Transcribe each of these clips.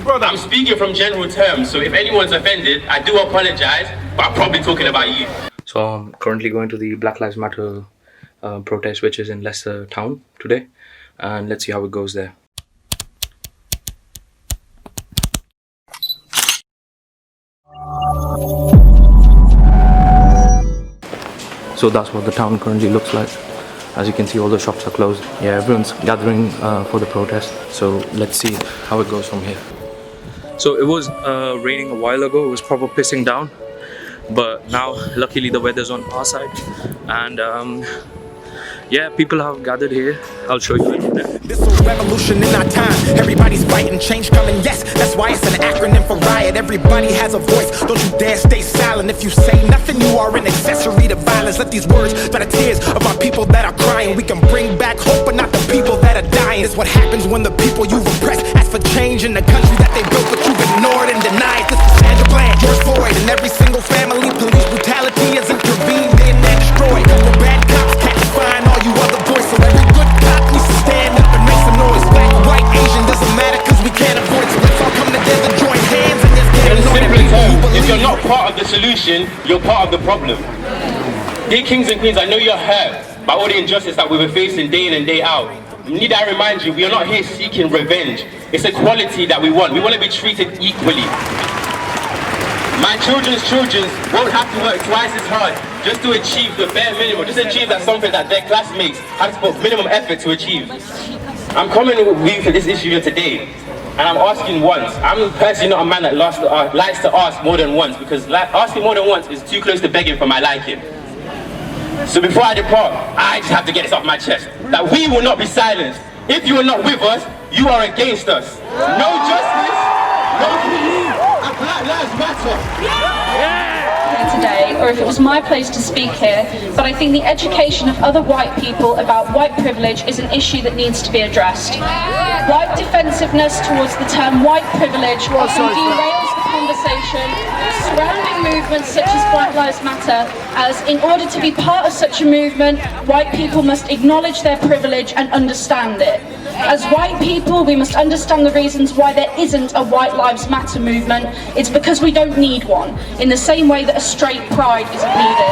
brother. I'm speaking from general terms, so if anyone's offended, I do apologize, but I'm probably talking about you. So I'm currently going to the Black Lives Matter protest, which is in Leicester town today, and let's see how it goes there. So that's what the town currently looks like. As you can see, all the shops are closed. Yeah, everyone's gathering for the protest. So let's see how it goes from here. So it was raining a while ago. It was proper pissing down. But now, luckily, the weather's on our side. And yeah, people have gathered here. I'll show you. This is a revolution in our time. Everybody's fighting, change coming, yes. That's why it's an acronym for riot. Everybody has a voice. Don't you dare stay silent. If you say nothing, you are an accessory to violence. Let these words dry the tears of our people that are crying. We can bring back hope, but not the people that are dying. It's what happens when the people you've oppressed ask for change in the country that they built, but you've ignored and denied. This is Sandra Bland, George Floyd, and every single family. Police brutality has intervened in and destroyed. The bad cops can't find all you other boys, so every good cop needs to stand up and make some noise. Black, white, Asian, doesn't matter, cause we can't avoid. So let's all come together, join hands, and just get If you're not part of the solution, you're part of the problem. Dear kings and queens, I know you're hurt by all the injustice that we were facing day in and day out. Need I remind you, we are not here seeking revenge. It's equality that we want. We want to be treated equally. My children's children won't have to work twice as hard just to achieve the bare minimum, just achieve that something that their classmates have to put minimum effort to achieve. I'm coming with you for this issue here today, and I'm asking once. I'm personally not a man that likes to ask more than once, because asking more than once is too close to begging for my liking. So before I depart, I just have to get this off my chest, that we will not be silenced. If you are not with us, you are against us. No justice, no peace, and Black Lives Matter. Today, or if it was my place to speak here, but I think the education of other white people about white privilege is an issue that needs to be addressed. White defensiveness towards the term white privilege often derails the conversation surrounding movements such as Black Lives Matter, as in order to be part of such a movement, white people must acknowledge their privilege and understand it. As white people, we must understand the reasons why there isn't a White Lives Matter movement. It's because we don't need one, in the same way that a straight pride isn't needed.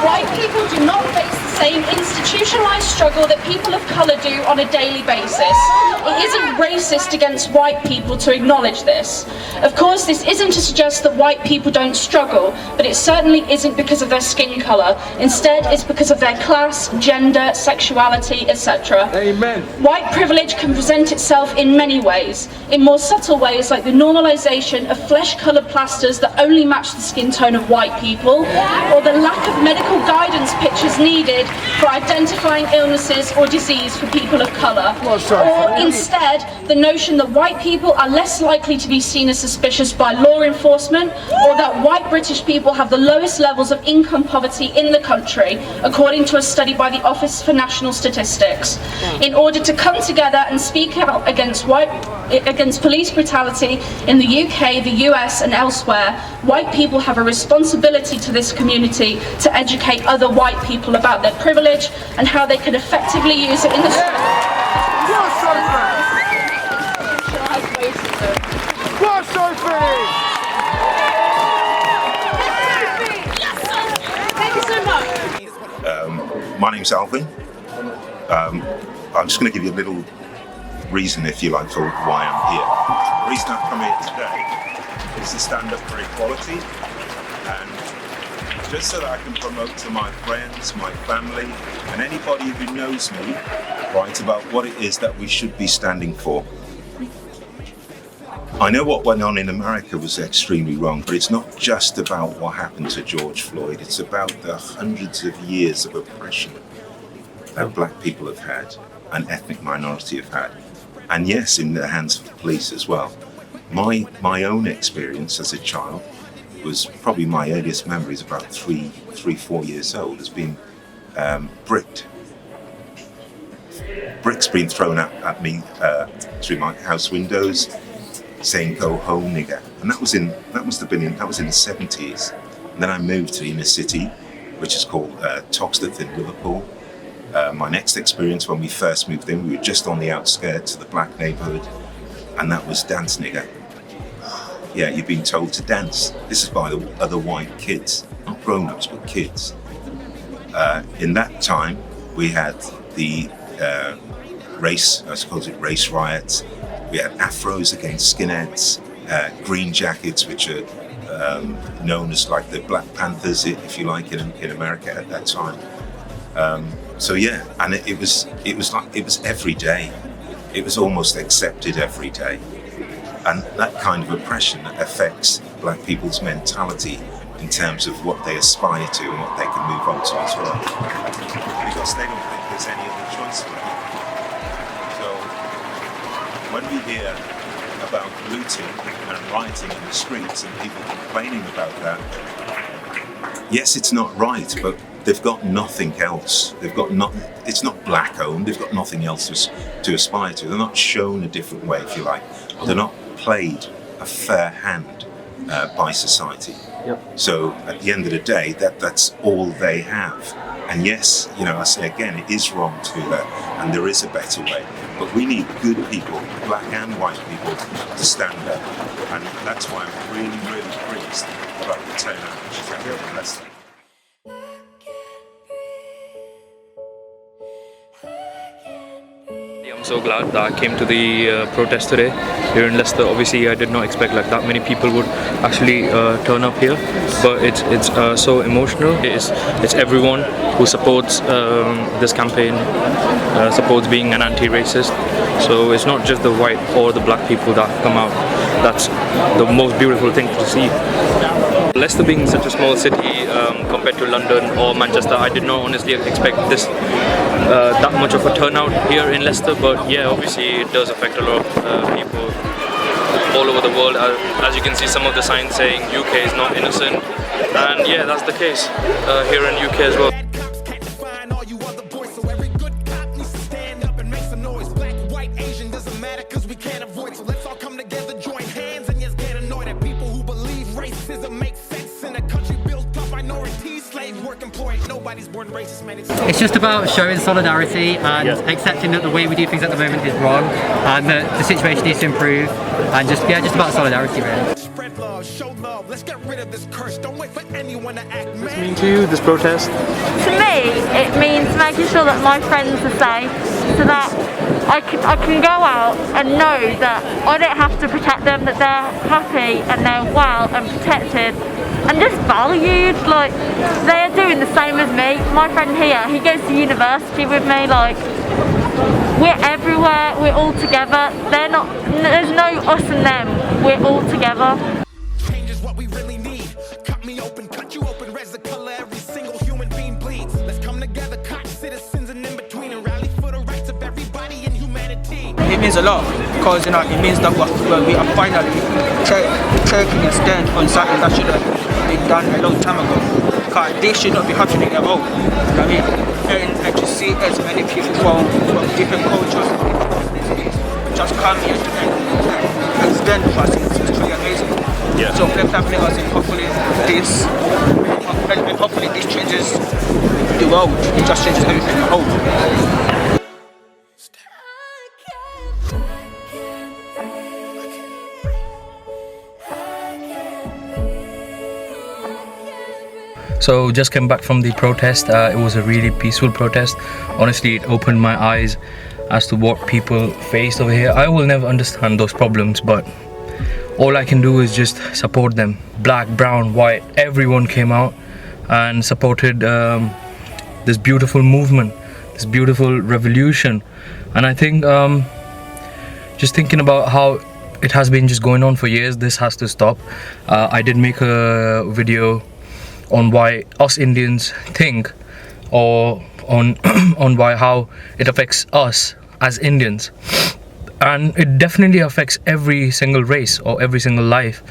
White people do not face the same institutionalized struggle that people of color do on a daily basis. It isn't racist against white people to acknowledge this. Of course, this isn't to suggest that white people don't struggle, but it certainly isn't because of their skin color. Instead, it's because of their class, gender, sexuality, etc. Amen. White privilege can present itself in many ways, in more subtle ways like the normalization of flesh-colored plasters that only match the skin tone of white people, or the lack of medical guidance pictures needed for identifying illnesses or disease for people of color, or instead the notion that white people are less likely to be seen as suspicious by law enforcement, or that white British people have the lowest levels of income poverty in the country, according to a study by the Office for National Statistics. In order to come together and speak out against police brutality in the UK, the US and elsewhere, white people have a responsibility to this community to educate other white people about their privilege and how they can effectively use it in the struggle. Thank you so much. My name's Alvin. I'm just going to give you a little reason, if you like, for why I'm here. The reason I've come here today is to stand up for equality, and just so that I can promote to my friends, my family, and anybody who knows me, right, about what it is that we should be standing for. I know what went on in America was extremely wrong, but it's not just about what happened to George Floyd. It's about the hundreds of years of oppression that black people have had, and ethnic minority have had. And yes, in the hands of the police as well. My own experience as a child was probably my earliest memories, about 4 years old, has been bricked. Bricks being thrown at me through my house windows, saying "Go home, nigger," and that was in the 70s. And then I moved to the inner city, which is called Toxteth in Liverpool, My next experience when we first moved in, we were just on the outskirts of the black neighborhood, and that was dance nigger. Yeah, you've been told to dance. This is by the other white kids, not grown-ups, but kids. In that time, we had the race riots. We had afros against skinheads, green jackets, which are known as like the Black Panthers, if you like, in America at that time. So yeah, and it was every day. It was almost accepted every day. And that kind of oppression affects black people's mentality in terms of what they aspire to and what they can move on to as well. Because they don't think there's any other choice for them. So when we hear about looting and rioting in the streets and people complaining about that, yes, it's not right, but they've got nothing else. It's not black owned, they've got nothing else to aspire to. They're not shown a different way, if you like. They're not played a fair hand by society. Yep. So at the end of the day, that's all they have. And yes, I say again, it is wrong to do that, and there is a better way. But we need good people, black and white people, to stand up. And that's why I'm really, really pleased about the turnout which is happening in Leicester. I'm so glad that I came to the protest today here in Leicester. Obviously, I did not expect like that many people would actually turn up here, but it's so emotional. It's everyone who supports this campaign, supports being an anti-racist. So it's not just the white or the black people that come out. That's the most beautiful thing to see. Leicester being such a small city compared to London or Manchester, I did not honestly expect this that much of a turnout here in Leicester, but yeah, obviously it does affect a lot of people all over the world. As you can see, some of the signs saying UK is not innocent, and yeah, that's the case here in UK as well. It's just about showing solidarity and accepting that the way we do things at the moment is wrong, and that the situation needs to improve, and just about solidarity really. Spread love, show love, let's get rid of this curse. Don't wait for anyone to act mad. What does it mean to you, this protest? To me, it means making sure that my friends are safe, so that I can go out and know that I don't have to protect them, that they're happy and they're well and protected and just valued. Like, they are doing the same as me. My friend here, he goes to university with me. Like, we're everywhere, we're all together. There's no us and them, we're all together. Change is what we really need. Cut me open, cut you open, res the color every single human being bleeds. Let's come together, cotton citizens and in between, and rally for the rights of everybody in humanity. It means a lot because it means that we are finally taking a stand on something that should have been done a long time ago. Because this should not be happening at all. I mean, and to see as many people from different cultures just come here and stand with us, it's truly amazing. Yeah. So let's have hopefully this changes the world. It just changes everything. I hope. So just came back from the protest. It was a really peaceful protest. Honestly, it opened my eyes as to what people faced over here. I will never understand those problems, but all I can do is just support them. Black, brown, white, everyone came out and supported this beautiful movement, this beautiful revolution. And I think just thinking about how it has been just going on for years, this has to stop. I did make a video on why us Indians think, or on why how it affects us as Indians, and it definitely affects every single race or every single life.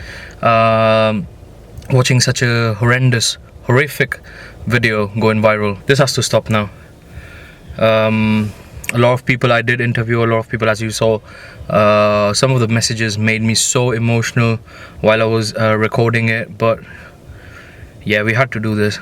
Watching such a horrific video going viral, this has to stop now. A lot of people I did interview, a lot of people, as you saw, some of the messages made me so emotional while I was recording it, but yeah, we had to do this.